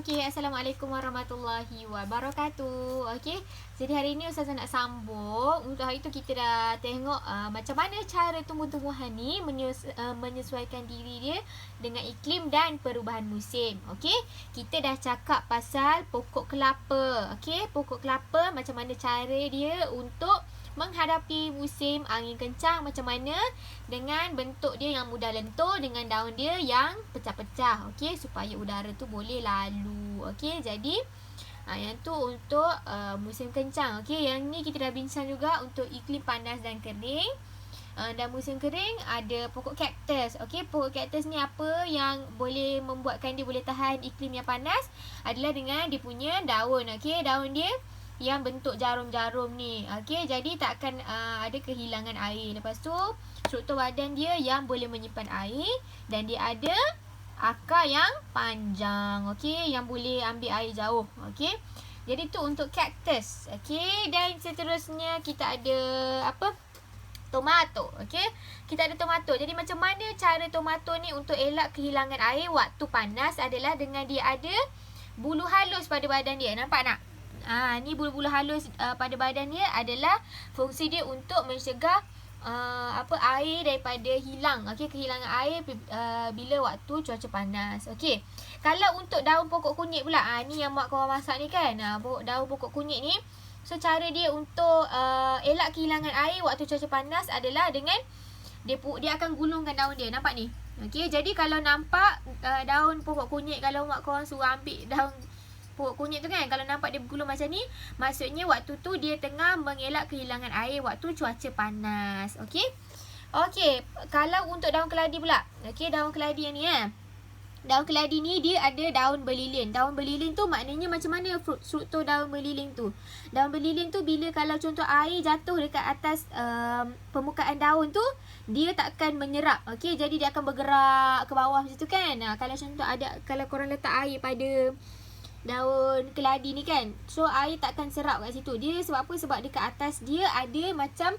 Okey, Assalamualaikum warahmatullahi wabarakatuh. Okey, jadi hari ini Ustazah nak sambung. Untuk hari tu kita dah tengok macam mana cara tumbuh-tumbuhan ni menyesuaikan diri dia dengan iklim dan perubahan musim. Okey, kita dah cakap pasal pokok kelapa. Okey, pokok kelapa macam mana cara dia untuk menghadapi musim angin kencang, macam mana dengan bentuk dia yang mudah lentur, dengan daun dia yang pecah-pecah, okey, supaya udara tu boleh lalu. Okey, jadi yang tu untuk musim kencang. Okey, yang ni kita dah bincang juga untuk iklim panas dan kering. Dan musim kering ada pokok kaktus. Okey, pokok kaktus ni apa yang boleh membuatkan dia boleh tahan iklim yang panas adalah dengan dia punya daun. Okey, daun dia yang bentuk jarum-jarum ni. Okey, jadi tak akan ada kehilangan air. Lepas tu struktur badan dia yang boleh menyimpan air, dan dia ada akar yang panjang. Okey, yang boleh ambil air jauh. Okey, jadi tu untuk kaktus. Okey, dan seterusnya kita ada apa? Tomato. Okey, kita ada tomato. Jadi macam mana cara tomato ni untuk elak kehilangan air waktu panas adalah dengan dia ada bulu halus pada badan dia. Nampak tak? Ni bulu-bulu halus pada badan dia adalah fungsi dia untuk mencegah air daripada hilang. Okey, kehilangan air bila waktu cuaca panas. Okey, kalau untuk daun pokok kunyit pula, ni yang mak kawan masak ni kan, daun pokok kunyit ni. So cara dia untuk elak kehilangan air waktu cuaca panas adalah dengan dia akan gulungkan daun dia. Nampak ni? Okey, jadi kalau nampak daun pokok kunyit, kalau mak kawan suruh ambil daun pokok kunyit tu kan, kalau nampak dia bergulung macam ni, maksudnya waktu tu dia tengah mengelak kehilangan air waktu cuaca panas. Okey. Okey, kalau untuk daun keladi pula. Okey, daun keladi yang ni daun keladi ni dia ada daun belilin. Daun belilin tu maknanya macam mana struktur daun belilin tu? Daun belilin tu bila kalau contoh air jatuh dekat atas permukaan daun tu, dia takkan menyerap. Okey, jadi dia akan bergerak ke bawah macam tu kan. Kalau contoh kalau korang letak air pada daun keladi ni kan, so air takkan serap kat situ. Dia sebab apa? Sebab dekat atas dia ada macam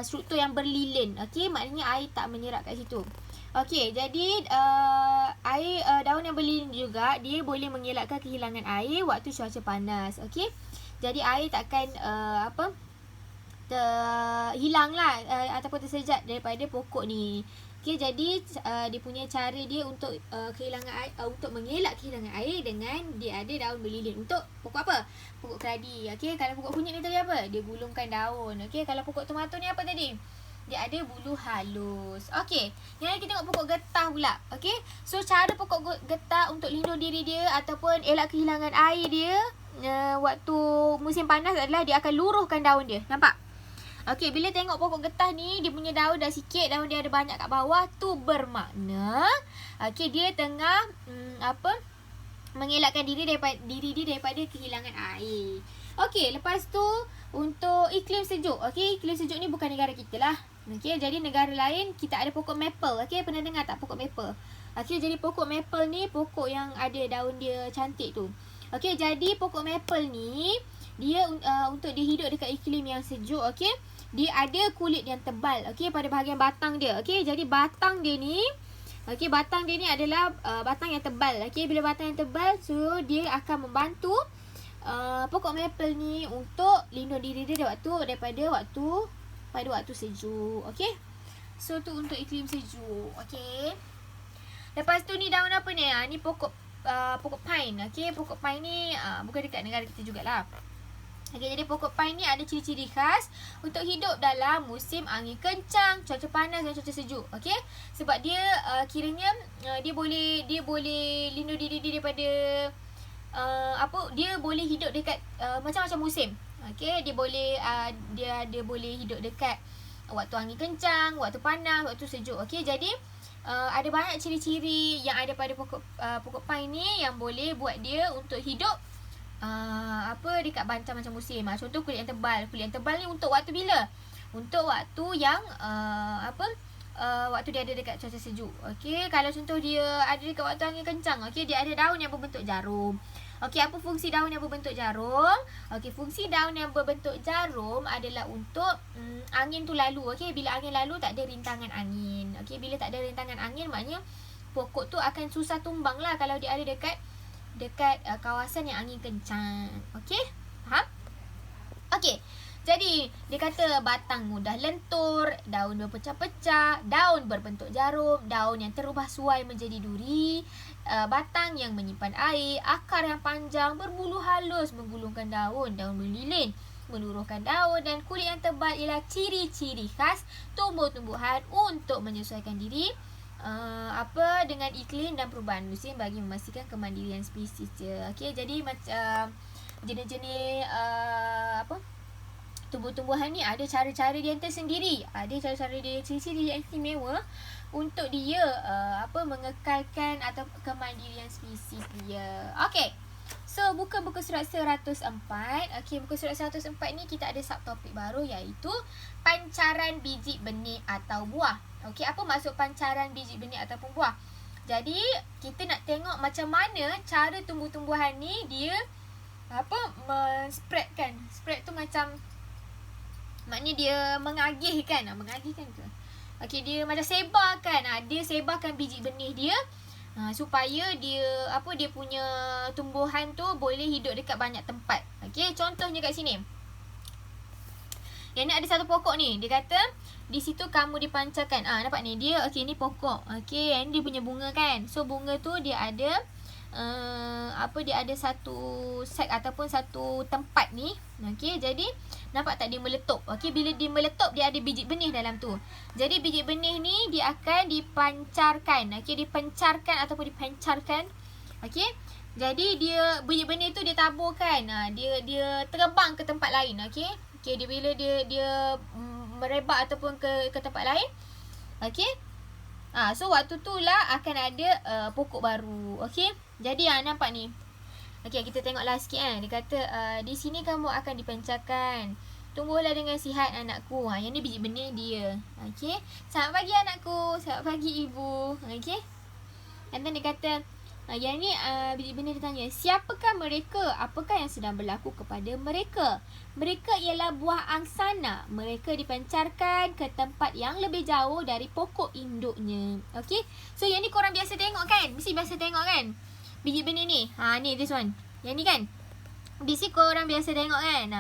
struktur yang berlilin. Okey, maknanya air tak menyerap kat situ. Okey, jadi daun yang berlilin juga dia boleh mengelakkan kehilangan air waktu cuaca panas. Okey, jadi air takkan hilang lah ataupun tersejat daripada pokok ni. Okey, jadi dia punya cara dia untuk kehilangan air, untuk mengelak kehilangan air dengan dia ada daun berlilin. Untuk pokok apa? Pokok keladi. Okey, kalau pokok kunyit ni tadi apa? Dia gulungkan daun. Okey, kalau pokok tomato ni apa tadi? Dia ada bulu halus. Okey, yang kita tengok pokok getah pula. Okey, so cara pokok getah untuk lindung diri dia ataupun elak kehilangan air dia waktu musim panas adalah dia akan luruhkan daun dia. Nampak? Okey, bila tengok pokok getah ni, dia punya daun dah sikit, daun dia ada banyak kat bawah, tu bermakna okey, dia tengah mengelakkan diri dia daripada kehilangan air. Okey, lepas tu untuk iklim sejuk. Okey, iklim sejuk ni bukan negara kita lah. Okey, jadi negara lain kita ada pokok maple. Okey, pernah dengar tak pokok maple? Okey, jadi pokok maple ni pokok yang ada daun dia cantik tu. Okey, jadi pokok maple ni dia untuk dia hidup dekat iklim yang sejuk. Okey, dia ada kulit yang tebal. Okey, pada bahagian batang dia. Okey, jadi batang dia ni adalah batang yang tebal. Okey, bila batang yang tebal, so dia akan membantu pokok maple ni untuk lindung diri dia pada waktu sejuk. Okey, so tu untuk iklim sejuk. Okey, lepas tu ni daun apa ni? Ni pokok pine. Okey, pokok pine ni bukan dekat negara kita jugalah. Okey, jadi pokok pine ni ada ciri-ciri khas untuk hidup dalam musim angin kencang, cuaca panas dan cuaca sejuk. Okey, sebab dia kiranya dia boleh lindung diri dia daripada dia boleh hidup dekat macam-macam musim. Okey, dia boleh hidup dekat waktu angin kencang, waktu panas, waktu sejuk. Okey, jadi ada banyak ciri-ciri yang ada pada pokok pine ni yang boleh buat dia untuk hidup dekat macam-macam musim. Contoh kulit yang tebal. Kulit yang tebal ni untuk waktu bila? Untuk waktu yang waktu dia ada dekat cuaca sejuk. Okey, kalau contoh dia ada dekat waktu angin kencang, okey, dia ada daun yang berbentuk jarum. Okey, apa fungsi daun yang berbentuk jarum? Okey, fungsi daun yang berbentuk jarum adalah untuk angin tu lalu. Okey, bila angin lalu tak ada rintangan angin. Okey, bila tak ada rintangan angin maknanya pokok tu akan susah tumbang lah kalau dia ada dekat dekat kawasan yang angin kencang. Okey? Faham? Okey. Jadi, dia kata batang mudah lentur, daun berpecah-pecah, daun berbentuk jarum, daun yang terubah suai menjadi duri, batang yang menyimpan air, akar yang panjang, berbulu halus menggulungkan daun, daun berlilin, meluruhkan daun, dan kulit yang tebal ialah ciri-ciri khas tumbuh-tumbuhan untuk menyesuaikan diri dengan iklim dan perubahan musim bagi memastikan kemandirian spesies dia. Okey, jadi macam jenis-jenis tumbuh-tumbuhan ni ada cara-cara dia tersendiri, ada cara-cara dia ciri-ciri yang istimewa untuk dia mengekalkan atau kemandirian spesies dia. Okey. So, buka buku surat 104. Okey, buku surat 104 ni kita ada subtopik baru iaitu pancaran biji benih atau buah. Okey, apa maksud pancaran biji benih ataupun buah? Jadi, kita nak tengok macam mana cara tumbuh-tumbuhan ni dia men-spreadkan. Spread tu macam maknanya dia mengagihkan. Mengagihkan ke? Okey, dia macam sebarkan. Dia sebarkan biji benih dia supaya dia dia punya tumbuhan tu boleh hidup dekat banyak tempat. Okey, contohnya kat sini. Yang ni ada satu pokok ni. Dia kata di situ kamu dipancarkan. Nampak ni dia. Okey, ni pokok. Okey, yang ni dia punya bunga kan. So bunga tu dia ada dia ada satu sek ataupun satu tempat ni. Okey, jadi nampak tak dia meletup. Okey, bila dia meletup dia ada biji benih dalam tu. Jadi biji benih ni dia akan dipancarkan. Okey, dipencarkan ataupun dipancarkan. Okey. Jadi dia biji benih tu dia taburkan. Dia terbang ke tempat lain. Okey. Okey, bila dia merebak ataupun ke tempat lain. Okey. So waktu tu lah akan ada pokok baru. Okey. Jadi nampak ni. Okey, kita tengoklah sikit kan. Dia kata di sini kamu akan dipancarkan. Tumbuhlah dengan sihat anakku. Yang ni biji benih dia. Okey. Selamat pagi anakku. Selamat pagi ibu. Okey. And then dia kata yang ni biji benih dia tanya, siapakah mereka? Apakah yang sedang berlaku kepada mereka? Mereka ialah buah angsana. Mereka dipancarkan ke tempat yang lebih jauh dari pokok induknya. Okey. So yang ni korang biasa tengok kan? Mesti biasa tengok kan? Biji benih ni. Ni this one. Yang ni kan? Di sini korang biasa tengok kan?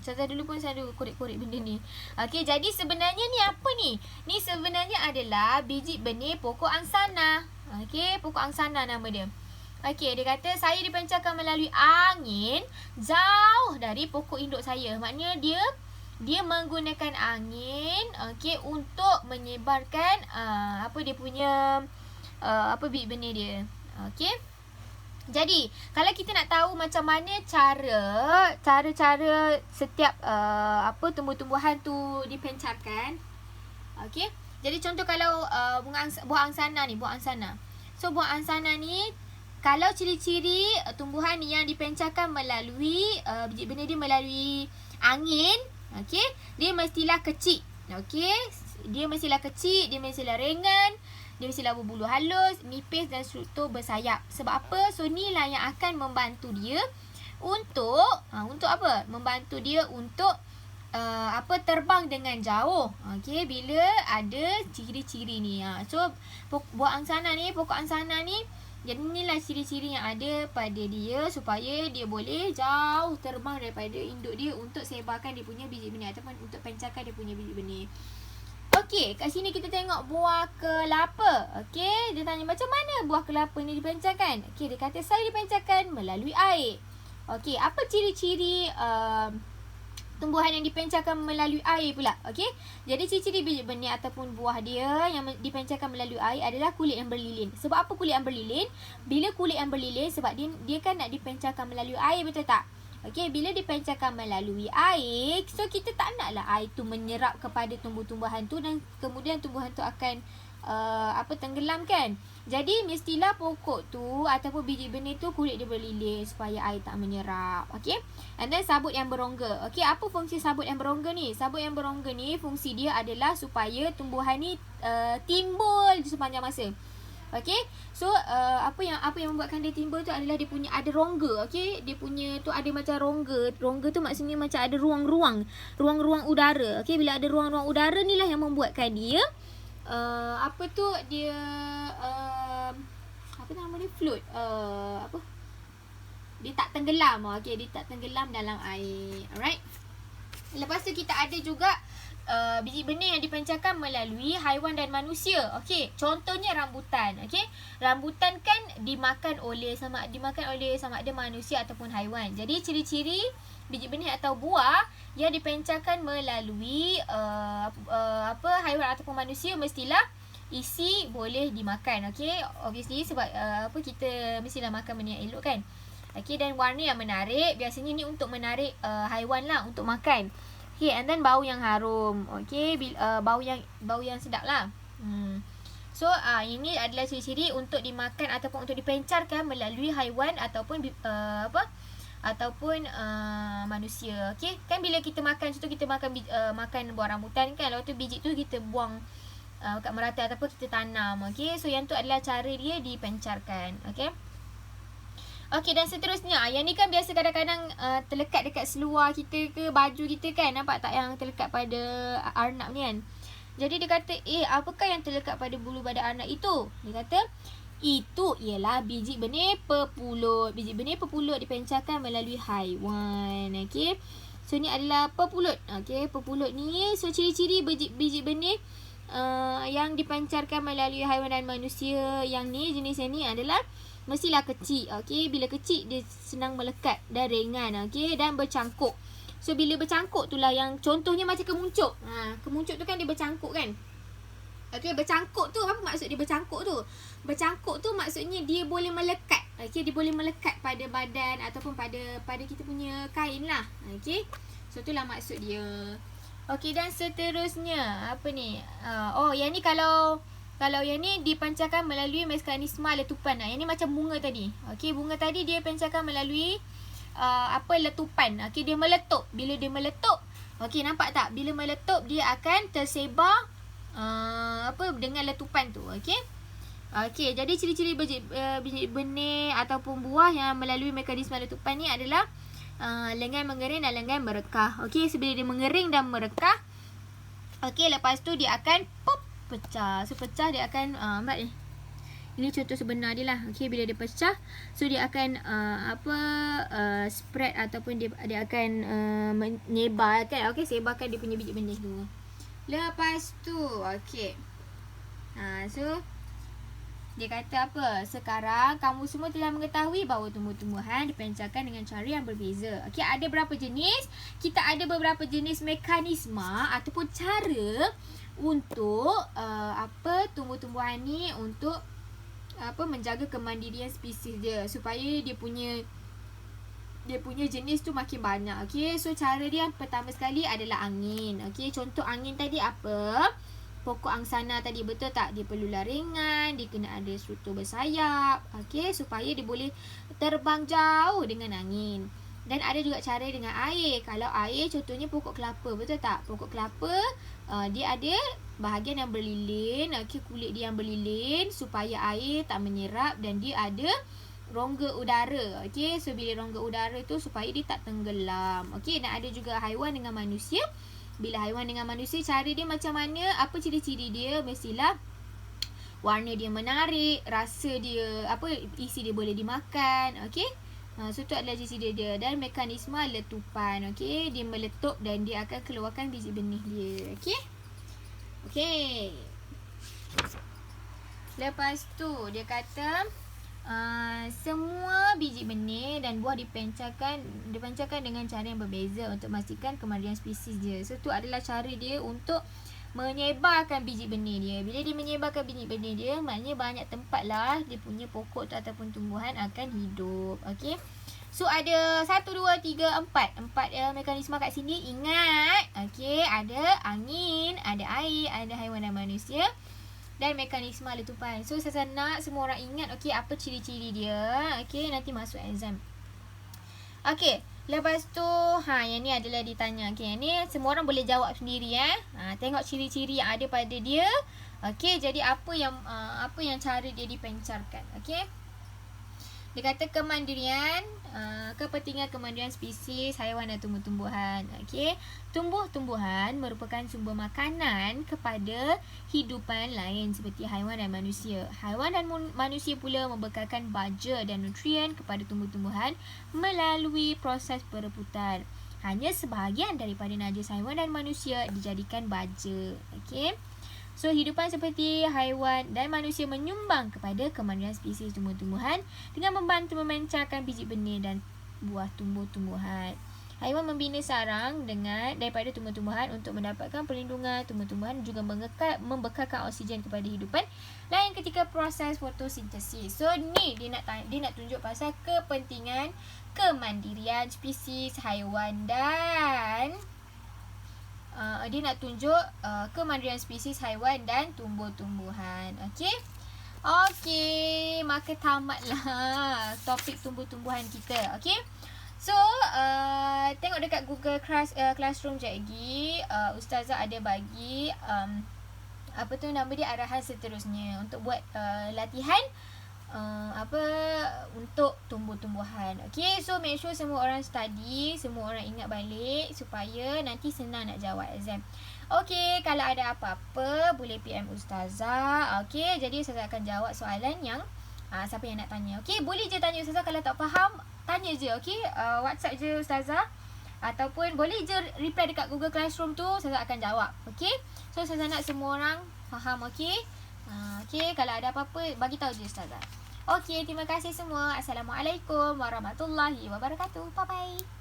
Saya dulu pun saya korek-korek benda ni. Okey, jadi sebenarnya ni apa ni? Ni sebenarnya adalah biji benih pokok angsana. Okey, pokok angsana nama dia. Okey, dia kata saya dipancarkan melalui angin jauh dari pokok induk saya. Maknanya dia menggunakan angin okey untuk menyebarkan dia punya biji benih dia. Okey. Jadi, kalau kita nak tahu macam mana cara setiap tumbuh-tumbuhan tu dipancarkan. Okey. Jadi contoh kalau buah angsana ni, buah angsana. So buah angsana ni kalau ciri-ciri tumbuhan yang dipancarkan melalui biji benih dia melalui angin, okey, dia mestilah kecil. Okey, dia mestilah kecil, dia mestilah ringan. Dia mestilah berbulu halus, nipis dan struktur bersayap. Sebab apa? So, inilah yang akan membantu dia untuk apa? Membantu dia untuk terbang dengan jauh. Okey, bila ada ciri-ciri ni. So, buah angsana ni, pokok angsana ni, jadi inilah ciri-ciri yang ada pada dia supaya dia boleh jauh terbang daripada induk dia untuk sebarkan dia punya biji benih ataupun untuk pancarkan dia punya biji benih. Okey, kat sini kita tengok buah kelapa. Okey, dia tanya macam mana buah kelapa ni dipancarkan? Okey, dia kata saya dipancarkan melalui air. Okey, apa ciri-ciri tumbuhan yang dipancarkan melalui air pula? Okey, jadi ciri-ciri biji benih ataupun buah dia yang dipancarkan melalui air adalah kulit yang berlilin. Sebab apa kulit yang berlilin? Bila kulit yang berlilin sebab dia kan nak dipancarkan melalui air, betul tak? Okey, bila dipancarkan melalui air, so kita tak naklah air tu menyerap kepada tumbuh-tumbuhan tu dan kemudian tumbuhan tu akan tenggelam kan. Jadi mestilah pokok tu ataupun biji benih tu kulit dia berlilin supaya air tak menyerap. Okey. And then sabut yang berongga. Okey, apa fungsi sabut yang berongga ni? Sabut yang berongga ni fungsi dia adalah supaya tumbuhan ni timbul di sepanjang masa. Okey. So apa yang membuatkan dia timbul tu adalah dia punya ada rongga. Okey, dia punya tu ada macam rongga. Rongga tu maksudnya macam ada ruang-ruang udara. Okey, bila ada ruang-ruang udara ni lah yang membuatkan dia dia apa nama dia, float, Dia tak tenggelam. Okey, dia tak tenggelam dalam air. Alright. Lepas tu kita ada juga biji benih yang dipancarkan melalui haiwan dan manusia. Okey, contohnya rambutan. Okey, rambutan kan dimakan oleh sama ada manusia ataupun haiwan. Jadi ciri-ciri biji benih atau buah yang dipancarkan melalui haiwan ataupun manusia mestilah isi boleh dimakan. Okey, obviously sebab kita mestilah makan benda yang elok kan. Okey, dan warna yang menarik, biasanya ni untuk menarik haiwan lah untuk makan. Okay, and then bau yang harum. Okay, bau yang sedap lah. So, ini adalah ciri-ciri untuk dimakan ataupun untuk dipencarkan melalui haiwan ataupun manusia. Okay, kan bila kita makan, contoh kita makan buah rambutan kan, lepas tu biji tu kita buang kat merata ataupun kita tanam. Okay, so yang tu adalah cara dia dipencarkan. Okay. Okey, dan seterusnya, yang ni kan biasa kadang-kadang terlekat dekat seluar kita ke baju kita kan. Nampak tak yang terlekat pada arnab ni kan. Jadi dia kata, apakah yang terlekat pada bulu badan arnab itu? Dia kata, itu ialah biji benih pepulut. Biji benih pepulut dipancarkan melalui haiwan. Okey. So ni adalah pepulut. Okey, pepulut ni, so ciri-ciri biji benih yang dipancarkan melalui haiwan dan manusia yang ni, jenis yang ni adalah mestilah kecil. Okey, bila kecil dia senang melekat dan ringan. Okey, dan bercangkuk. So bila bercangkuk itulah yang contohnya macam kemuncuk. Kemuncuk tu kan dia bercangkuk kan. Okey, bercangkuk tu apa maksud dia bercangkuk tu? Bercangkuk tu maksudnya dia boleh melekat. Okey, dia boleh melekat pada badan ataupun pada kita punya kain lah. Okey. So itulah maksud dia. Okey, dan seterusnya apa ni? Yang ni kalau yang ni dipancarkan melalui mekanisme letupan. Yang ni macam bunga tadi. Okey, bunga tadi dia pancarkan melalui letupan. Okey, dia meletup. Bila dia meletup, okey, nampak tak? Bila meletup dia akan tersebar dengan letupan tu. Okey. Okey, jadi ciri-ciri biji benih ataupun buah yang melalui mekanisme letupan ni adalah lengan mengering dan lengan merekah. Okey, sebelum dia mengering dan merekah, okey, lepas tu dia akan pecah. So pecah dia akan ini contoh sebenar dia lah. Okey, bila dia pecah, so dia akan spread ataupun dia akan menyebar kan. Okey, sebarkan dia punya biji benih tu. Lepas tu okey. So dia kata apa? Sekarang kamu semua telah mengetahui bahawa tumbuh-tumbuhan dipancarkan dengan cara yang berbeza. Okey, ada berapa jenis? Kita ada beberapa jenis mekanisme ataupun cara untuk tumbuh-tumbuhan ni untuk menjaga kemandirian spesies dia supaya dia punya jenis tu makin banyak. Okey, so cara dia pertama sekali adalah angin. Okey, contoh angin tadi apa? Pokok angsana tadi, betul tak? Dia perlu laringan, dia kena ada struktur bersayap. Okey, supaya dia boleh terbang jauh dengan angin. Dan ada juga cara dengan air. Kalau air contohnya pokok kelapa, betul tak? Pokok kelapa dia ada bahagian yang berlilin. Okey, kulit dia yang berlilin supaya air tak menyerap, dan dia ada rongga udara. Okey, so bila rongga udara tu supaya dia tak tenggelam. Okey, dan ada juga haiwan dengan manusia. Bila haiwan dengan manusia, cara dia macam mana? Apa ciri-ciri dia? Mestilah warna dia menarik, rasa dia isi dia boleh dimakan. Okey. So tu adalah ciri-ciri dia. Dan mekanisme letupan. Okey, dia meletup dan dia akan keluarkan biji benih dia. Okey. Okey. Lepas tu dia kata semua biji benih dan buah dipancarkan dengan cara yang berbeza untuk memastikan kemandirian spesies dia. So tu adalah cara dia untuk menyebarkan biji benih dia. Bila dia menyebarkan biji benih dia, maknanya banyak tempat lah dia punya pokok tu ataupun tumbuhan akan hidup. Okey. So ada 1, 2, 3, 4 mekanisme kat sini. Ingat. Okey, ada angin, ada air, ada haiwan dan manusia, dan mekanisme letupan. So saya nak semua orang ingat apa ciri-ciri dia. Okey, nanti masuk exam. Okey, lepas tu yang ni adalah ditanya. Okey, yang ni semua orang boleh jawab sendiri tengok ciri-ciri yang ada pada dia. Okey, jadi apa yang cara dia dipancarkan. Okey. Dia kata kemandirian kepentingan kemandirian spesies haiwan dan tumbuh-tumbuhan. Okey, tumbuh-tumbuhan merupakan sumber makanan kepada hidupan lain seperti haiwan dan manusia. Haiwan dan manusia pula membekalkan baja dan nutrien kepada tumbuh-tumbuhan melalui proses perebutan. Hanya sebahagian daripada najis haiwan dan manusia dijadikan baja. Okey. So, hidupan seperti haiwan dan manusia menyumbang kepada kemandirian spesies tumbuh-tumbuhan dengan membantu memancarkan biji benih dan buah tumbuh-tumbuhan. Haiwan membina sarang daripada tumbuh-tumbuhan untuk mendapatkan perlindungan. Tumbuh-tumbuhan juga membekalkan oksigen kepada hidupan lain ketika proses fotosintesis. So, ni dia nak tunjuk pasal kepentingan kemandirian spesies haiwan dan dia nak tunjuk kemandirian spesies haiwan dan tumbuh-tumbuhan. Okey. Okey, maka tamatlah topik tumbuh-tumbuhan kita. Okey. So, tengok dekat Google Classroom sekejap lagi. Ustazah ada bagi arahan seterusnya untuk buat latihan untuk tumbuh-tumbuhan. Okey, so make sure semua orang study, semua orang ingat balik supaya nanti senang nak jawab exam. Okey, kalau ada apa-apa boleh PM Ustazah. Okey, jadi Ustazah akan jawab soalan yang siapa yang nak tanya. Okey, boleh je tanya Ustazah, kalau tak faham tanya je. Okey, WhatsApp je Ustazah ataupun boleh je reply dekat Google Classroom tu, Ustazah akan jawab. Okey, so Ustazah nak semua orang faham. Okey. Okey, kalau ada apa-apa bagi tahu je Ustazah. Okey, terima kasih semua. Assalamualaikum warahmatullahi wabarakatuh. Bye bye.